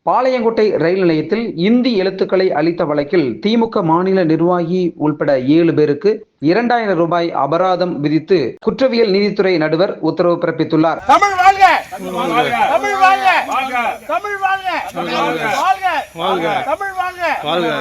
பாளையங்கோட்டை ரயில் நிலையத்தில் இந்தி எழுத்துக்களை அளித்த வழக்கில் திமுக மாநில நிர்வாகி உள்பட 7 பேருக்கு 2000 ரூபாய் அபராதம் விதித்து குற்றவியல் நீதித்துறை நடுவர் உத்தரவு பிறப்பித்துள்ளார். தமிழ் வாழ்க! தமிழ் வாழ்க! தமிழ் வாழ்க! தமிழ் வாழ்க!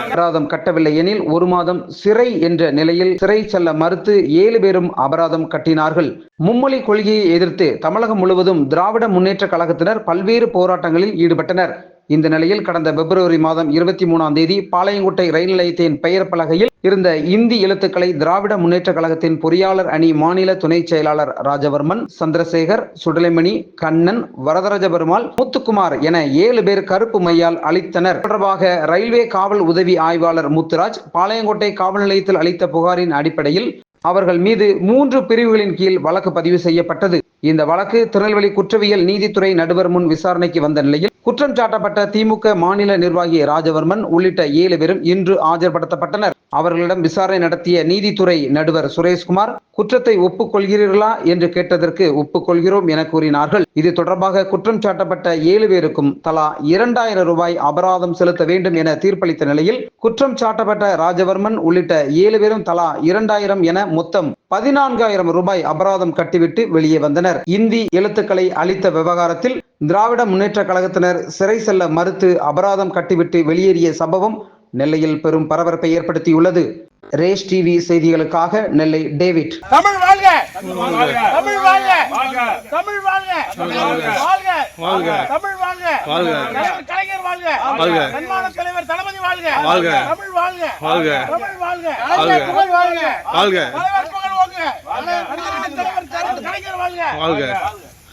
அபராதம் கட்டவில்லை எனில் 1 மாதம் சிறை என்ற நிலையில் சிறை செல்ல மறுத்து 7 பேரும் அபராதம் கட்டினார்கள். மும்மொழி கொள்கையை எதிர்த்து தமிழகம் முழுவதும் திராவிட முன்னேற்ற கழகத்தினர் பல்வேறு போராட்டங்களில் ஈடுபட்டனர். இந்த நிலையில் கடந்த பிப்ரவரி மாதம் 23ஆம் தேதி பாளையங்கோட்டை ரயில் நிலையத்தின் பெயர் பலகையில் இருந்த இந்தி எழுத்துக்களை திராவிட முன்னேற்ற கழகத்தின் பொறியாளர் அணி மாநில துணை செயலாளர் ராஜவர்மன், சந்திரசேகர், சுடலைமணி, கண்ணன், வரதராஜ பெருமாள், முத்துக்குமார் என 7 பேர் கருப்பு மையால் அளித்தனர். தொடர்பாக ரயில்வே காவல் உதவி ஆய்வாளர் முத்துராஜ் பாளையங்கோட்டை காவல் நிலையத்தில் அளித்த புகாரின் அடிப்படையில் அவர்கள் மீது 3 பிரிவுகளின் கீழ் வழக்கு பதிவு செய்யப்பட்டது. இந்த வழக்கு திருநெல்வேலி குற்றவியல் நீதித்துறை நடுவர் முன் விசாரணைக்கு வந்த நிலையில் குற்றம் சாட்டப்பட்ட திமுக மாநில நிர்வாகி ராஜவர்மன் உள்ளிட்ட 7 பேரும் இன்று ஆஜர்படுத்தப்பட்டனர். அவர்களிடம் விசாரணை நடத்திய நீதித்துறை நடுவர் சுரேஷ்குமார் குற்றத்தை ஒப்புக்கொள்கிறீர்களா என்று கேட்டதற்கு ஒப்புக்கொள்கிறோம் என கூறினார்கள். இது தொடர்பாக குற்றம் சாட்டப்பட்ட 7 பேருக்கும் தலா 2000 ரூபாய் அபராதம் செலுத்த வேண்டும் என தீர்ப்பளித்த நிலையில் குற்றம் சாட்டப்பட்ட ராஜவர்மன் உள்ளிட்ட 7 பேரும் தலா 2000 என மொத்தம் 14000 ரூபாய் அபராதம் கட்டிவிட்டு வெளியே வந்தனர். இந்தி எழுத்துக்களை அளித்த விவகாரத்தில் திராவிட முன்னேற்ற கழகத்தினர் சிறை செல்ல மறுத்து அபராதம் கட்டிவிட்டு வெளியேறிய சம்பவம் நெல்லையில் பெரும் பரபரப்பை ஏற்படுத்தியுள்ளது. ரேஸ் டிவி செய்திகளுக்காக நெல்லை டேவிட். தமிழ் வாழ்க! தமிழ் வாழ்க! தமிழ் வாழ்க! வாழ்க! தமிழ் வாழ்க! கலைஞர் வாழ்க! சன்மான தலைவர் தளபதி வாழ்க! தமிழ் வாழ்க! தமிழ் வாழ்க! கலைஞர் புகழ் வாழ்க! தலைவர் புகழ் வாழ்க! கலைஞர் வாழ்க!